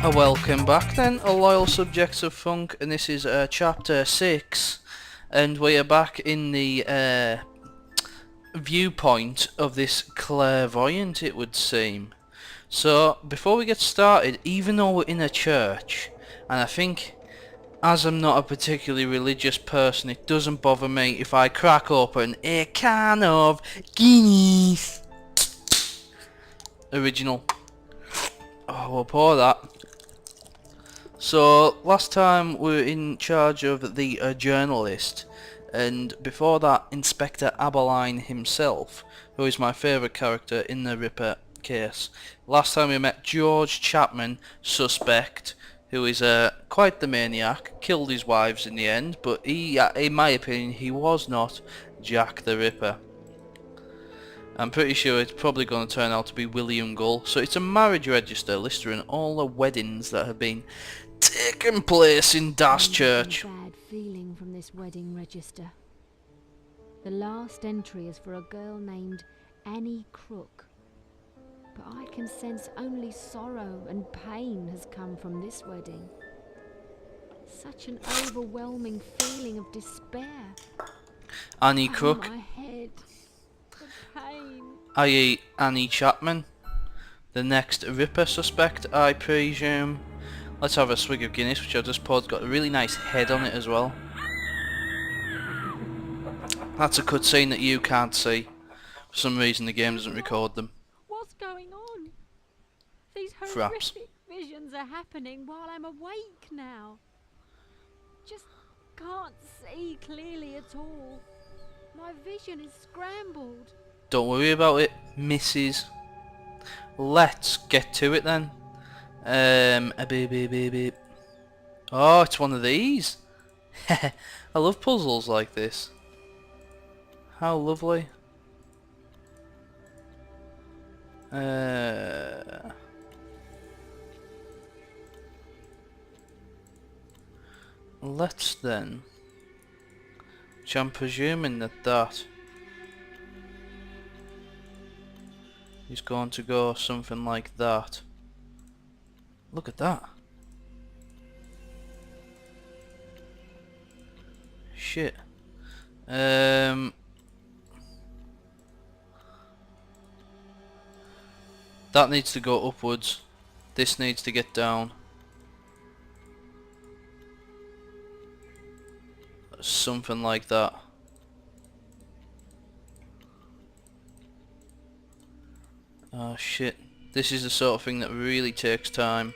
Welcome back then, loyal subjects of funk, and this is chapter 6, and we are back in the viewpoint of this clairvoyant, it would seem. So, before we get started, even though we're in a church, and I think, as I'm not a particularly religious person, it doesn't bother me if I crack open a can of Guinness. Original. Oh, we'll pour that. So, last time we were in charge of the journalist, and before that, Inspector Abberline himself, who is my favourite character in the Ripper case. Last time we met George Chapman, suspect, who is quite the maniac, killed his wives in the end, but he, in my opinion, he was not Jack the Ripper. I'm pretty sure it's probably going to turn out to be William Gull. So it's a marriage register listing all the weddings that have been taken place in Das Church. Bad feeling from this wedding register. The last entry is for a girl named Annie Crook. But I can sense only sorrow and pain has come from this wedding. Such an overwhelming feeling of despair. Annie Crook, My head. The pain. i.e. Annie Chapman, the next Ripper suspect, I presume. Let's have a swig of Guinness, which I just poured. It's got a really nice head on it as well. That's a cutscene that you can't see. For some reason the game doesn't record them. What's going on? These Fraps. horrific visions are happening while I'm awake now. Just can't see clearly at all. My vision is scrambled. Don't worry about it, Mrs. Let's get to it then. A beep. Oh, it's one of these. I love puzzles like this. How lovely. Let's then, which I'm presuming that is going to go something like that. Look at that. Shit. That needs to go upwards. This needs to get down. Something like that. Oh shit. This is the sort of thing that really takes time.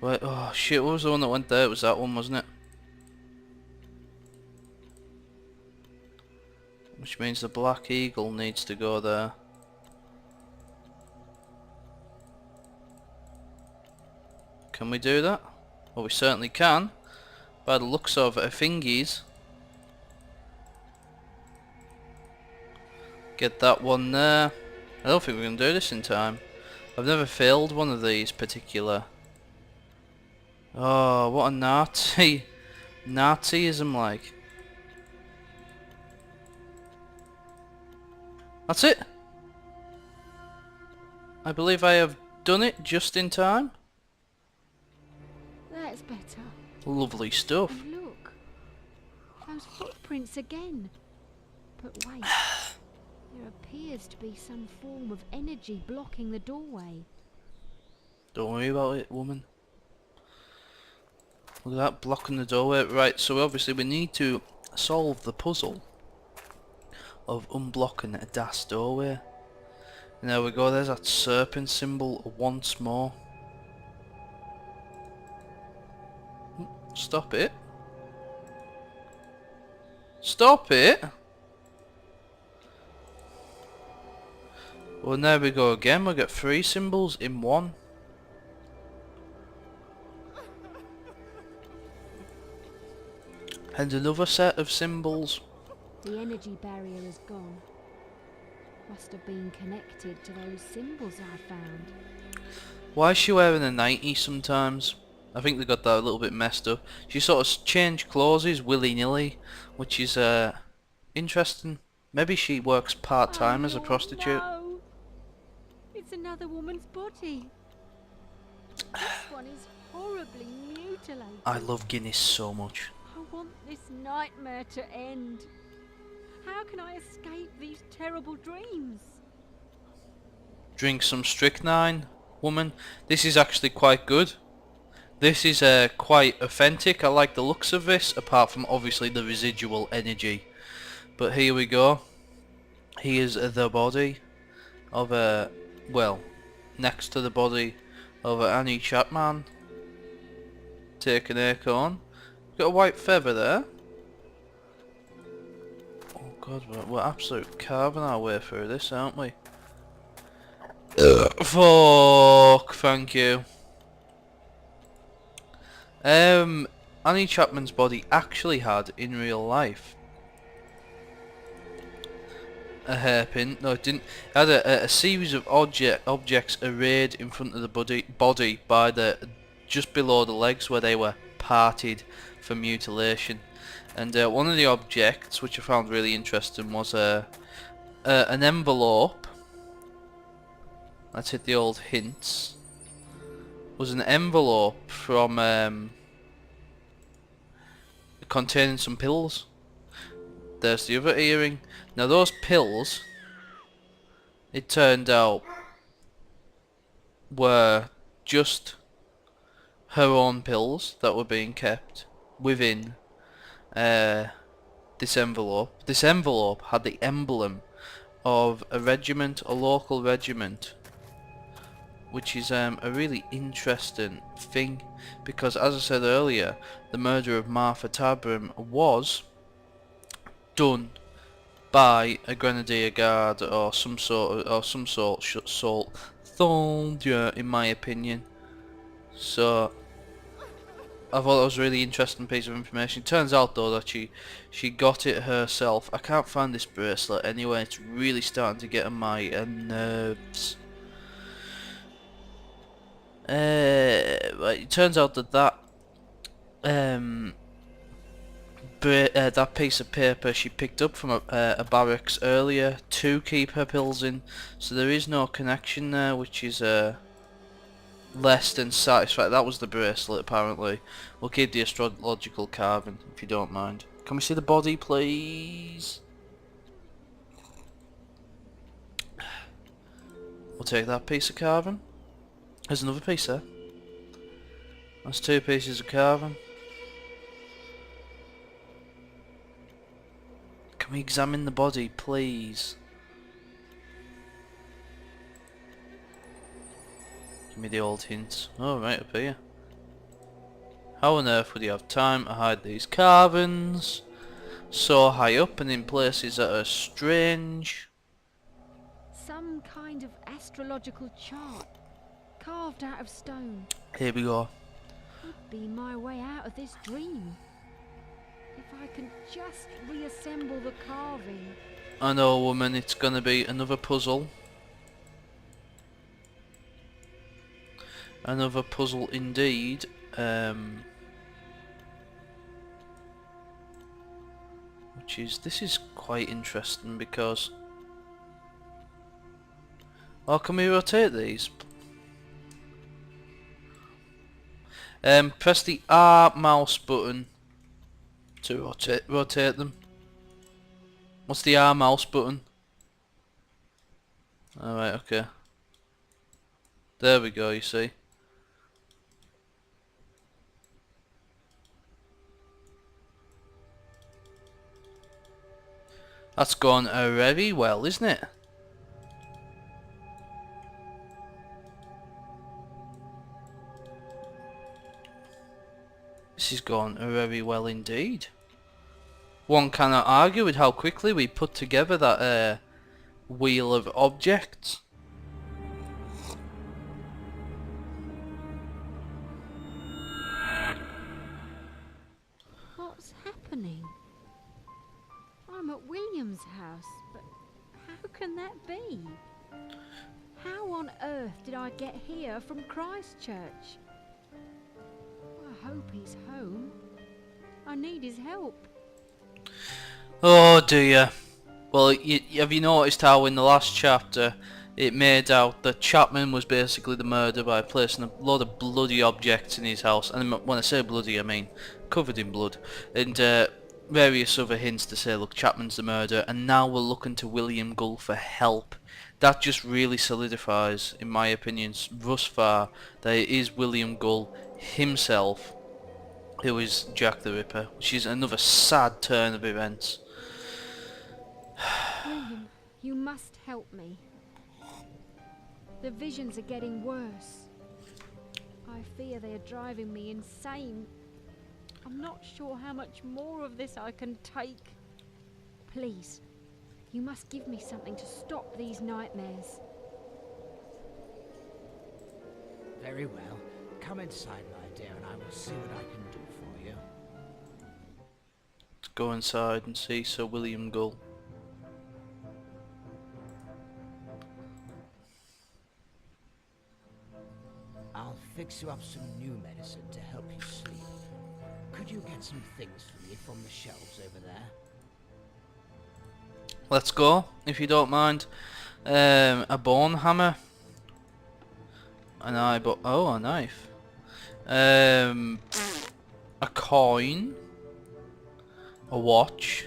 Wait, oh shit, what was the one that went there? It was that one, wasn't it? Which means the Black Eagle needs to go there. Can we do that? Well, we certainly can. By the looks of thingies. Get that one there. I don't think we're going to do this in time. I've never failed one of these particular. Oh, what a Nazi. Nazism like. That's it. I believe I have done it just in time. That's better. Lovely stuff. And look, those footprints again. But wait, there appears to be some form of energy blocking the doorway. Don't worry about it, woman. Look at that, blocking the doorway. Right, so obviously we need to solve the puzzle of unblocking a Das doorway. And there we go, there's that serpent symbol once more. Stop it. Stop it! Well, there we go again, we get 3 symbols in one. And another set of symbols. The energy barrier is gone. Must have been connected to those symbols I found. Why is she wearing a 90 sometimes? I think they got that a little bit messed up. She sort of changed clothes willy-nilly, which is interesting. Maybe she works part-time as a prostitute. No! It's another woman's body. This one is horribly mutilated. I love Guinness so much. I want this nightmare to end. How can I escape these terrible dreams? Drink some strychnine, woman. This is actually quite good. This is quite authentic. I like the looks of this, apart from obviously the residual energy. But here we go. Here's the body of a, well, next to the body of Annie Chapman. Take an acorn. Got a white feather there. Oh god, we're absolute carving our way through this, aren't we? Fuck, thank you. Annie Chapman's body actually had, in real life, a hairpin. No, it didn't. It had a series of objects arrayed in front of the body by the just below the legs, where they were parted for mutilation. And one of the objects, which I found really interesting, was an envelope. Let's hit the old hints. Was an envelope from containing some pills. There's the other earring. Now those pills, it turned out, were just her own pills that were being kept within this envelope. This envelope had the emblem of a regiment, a local regiment, which is a really interesting thing, because as I said earlier, the murder of Martha Tabram was done by a grenadier guard or some sort soldier, in my opinion. So I thought that was a really interesting piece of information. It turns out though that she got it herself. I can't find this bracelet anyway. It's really starting to get on my nerves. Right, it turns out that that piece of paper she picked up from a barracks earlier to keep her pills in, so there is no connection there, which is less than satisfactory. That was the bracelet apparently. We'll keep the astrological carving if you don't mind. Can we see the body please? We'll take that piece of carving. There's another piece there. That's two pieces of carving. Can we examine the body, please? Give me the old hints. Oh, right up here. How on earth would you have time to hide these carvings so high up and in places that are strange? Some kind of astrological chart, carved out of stone. Here we go. Could be my way out of this dream. If I can just reassemble the carving. I know, woman, it's gonna be another puzzle. Another puzzle indeed. This is quite interesting because... Oh, can we rotate these? Press the R mouse button to rotate them. What's the R mouse button? Alright, okay. There we go, you see. That's gone very well, isn't it? This has gone very well indeed. One cannot argue with how quickly we put together that wheel of objects. What's happening? I'm at William's house, but how can that be? How on earth did I get here from Christchurch? hope he's home. I need his help. Oh dear. Well, have you noticed how in the last chapter it made out that Chapman was basically the murderer by placing a load of bloody objects in his house, and when I say bloody I mean covered in blood, and various other hints to say, look, Chapman's the murderer, and now we're looking to William Gull for help. That just really solidifies, in my opinion, thus far, that it is William Gull himself who is Jack the Ripper, which is another sad turn of events. William, you must help me. The visions are getting worse. I fear they are driving me insane. I'm not sure how much more of this I can take. Please, you must give me something to stop these nightmares. Very well. Come inside, my dear, and I will see what I can do for you. Let's go inside and see Sir William Gull. I'll fix you up some new medicine to help you sleep. Could you get some things for me from the shelves over there? Let's go, if you don't mind. A bone hammer. a knife. A coin. A watch.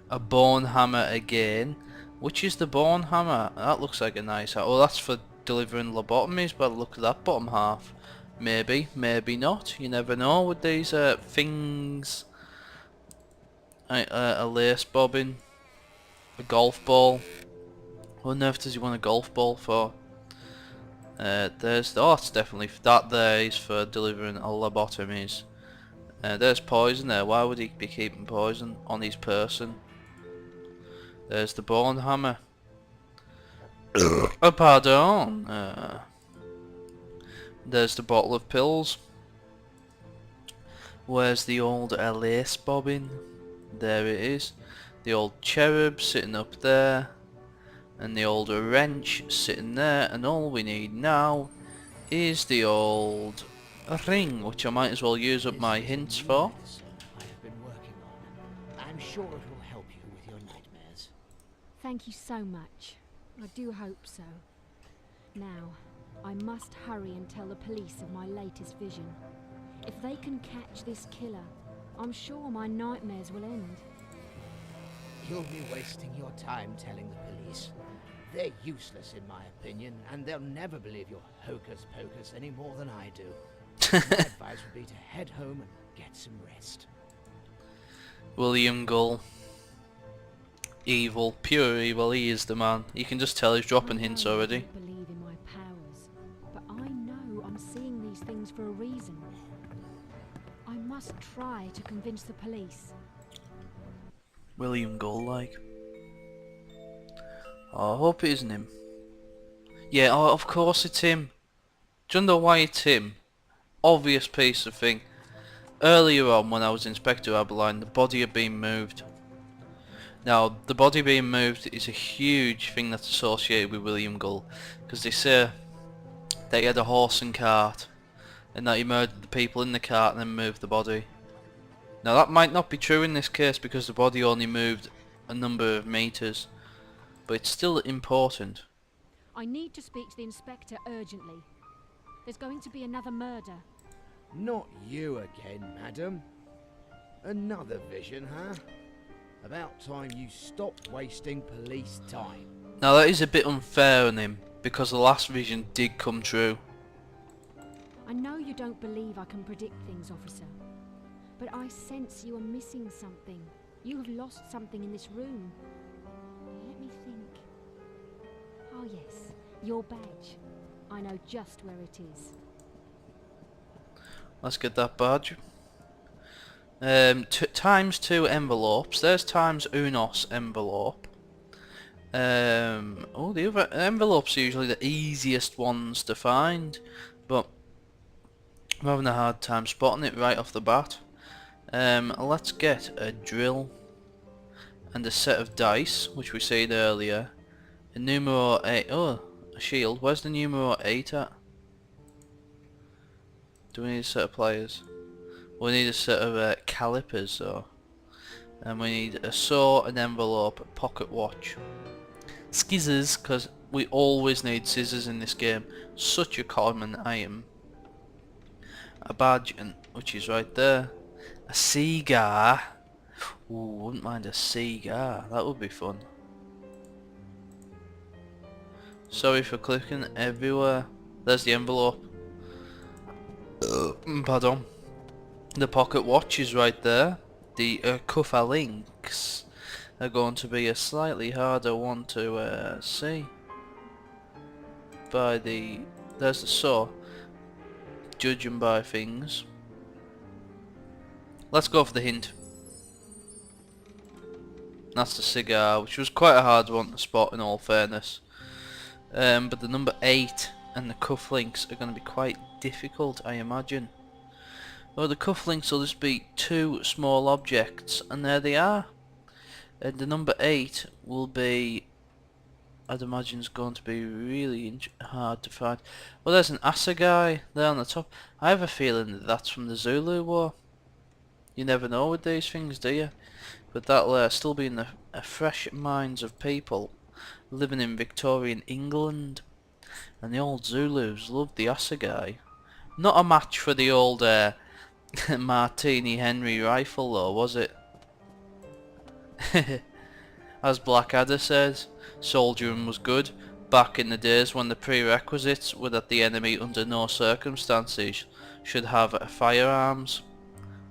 A bone hammer again. Which is the bone hammer? That looks like a nice... Oh, that's for delivering lobotomies by the look of that bottom half. Maybe, maybe not. You never know with these things. A lace bobbin. A golf ball. What on earth does he want a golf ball for? There's... Oh, it's definitely... That there is for delivering a lobotomies. There's poison there. Why would he be keeping poison on his person? There's the bone hammer. Oh, pardon. There's the bottle of pills. Where's the old lace bobbin? There it is. The old cherub sitting up there. And the old wrench sitting there. And all we need now is the old ring, which I might as well use up my hints for. I have been working on. I'm sure it will help you with your nightmares. Thank you so much. I do hope so. Now, I must hurry and tell the police of my latest vision. If they can catch this killer, I'm sure my nightmares will end. You'll be wasting your time telling the police. They're useless in my opinion, and they'll never believe your hocus pocus any more than I do. My advice would be to head home and get some rest. William Gull. Evil, pure evil, he is the man. You can just tell he's dropping hints already. I don't believe in my powers, but I know I'm seeing these things for a reason. I must try to convince the police. William Gull, like. Oh, I hope it isn't him. Yeah, oh, of course it's him. Do you know why it's him? Obvious piece of thing. Earlier on, when I was Inspector Abberline, the body had been moved. Now, the body being moved is a huge thing that's associated with William Gull, because they say that he had a horse and cart, and that he murdered the people in the cart and then moved the body. Now, that might not be true in this case, because the body only moved a number of meters, but it's still important. I need to speak to the inspector urgently. There's going to be another murder. Not you again, madam. Another vision, huh? About time you stopped wasting police time. Now that is a bit unfair on him, because the last vision did come true. I know you don't believe I can predict things, officer. But I sense you are missing something. You have lost something in this room. Let me think. Oh yes, your badge. I know just where it is. Let's get that badge. Times 2 envelopes. There's times unos envelope. Oh, the other envelopes are usually the easiest ones to find, but I'm having a hard time spotting it right off the bat. Let's get a drill and a set of dice, which we said earlier. A numero 8. Oh, a shield. Where's the numero 8 at? Do we need a set of pliers? We need a set of calipers though. And we need a saw, an envelope, a pocket watch. Scissors, because we always need scissors in this game. Such a common item. A badge, which is right there. A cigar. Ooh, wouldn't mind a cigar. That would be fun. Sorry for clicking everywhere. There's the envelope. Pardon. The pocket watch is right there. The cufflinks are going to be a slightly harder one to see. There's the saw. Judging by things. Let's go for the hint. That's the cigar, which was quite a hard one to spot in all fairness. But the number 8 and the cufflinks are going to be quite difficult, I imagine. Well, the cufflinks will just be 2 small objects, and there they are. And the number 8 will be, I'd imagine, is going to be really hard to find. Well, there's an assegai there on the top. I have a feeling that that's from the Zulu War. You never know with these things, do you? But that'll still be in the fresh minds of people living in Victorian England. And the old Zulus loved the assegai. Not a match for the old Martini Henry rifle though, was it? As Blackadder says, soldiering was good back in the days when the prerequisites were that the enemy under no circumstances should have firearms.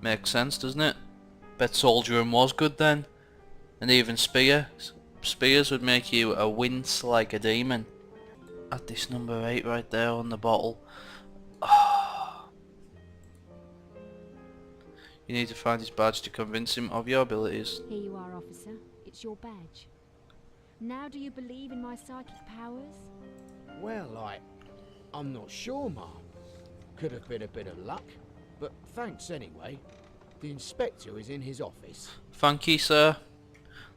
Makes sense, doesn't it? Bet soldiering was good then. And even spears would make you wince like a demon. At this number 8 right there on the bottle. You need to find his badge to convince him of your abilities. Here you are, officer. It's your badge. Now do you believe in my psychic powers? Well, I'm not sure, Ma'am. Could have been a bit of luck, but thanks anyway. The inspector is in his office. Thank you, sir.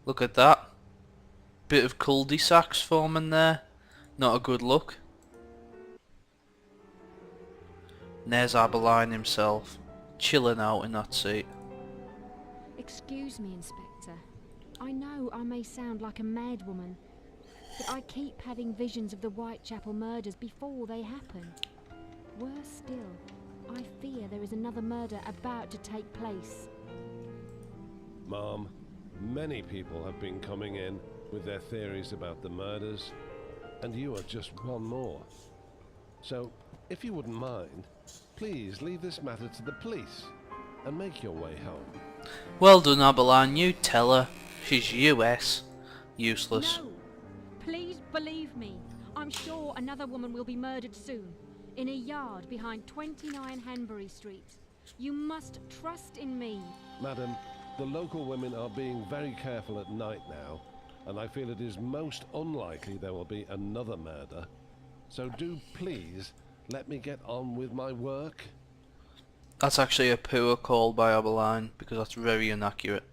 Look at that. Bit of cul-de-sacs forming there. Not a good look. And there's Aberline himself, chilling out in that seat. Excuse me, Inspector. I know I may sound like a madwoman, but I keep having visions of the Whitechapel murders before they happen. Worse still, I fear there is another murder about to take place. Ma'am, many people have been coming in with their theories about the murders, and you are just one more. So, if you wouldn't mind, please leave this matter to the police and make your way home. Well done, Aberline. You tell her. She's US. Useless. No! Please believe me. I'm sure another woman will be murdered soon. In a yard behind 29 Hanbury Street. You must trust in me. Madam, the local women are being very careful at night now, and I feel it is most unlikely there will be another murder. So do please let me get on with my work. That's actually a poor call by Aberline, because that's very inaccurate.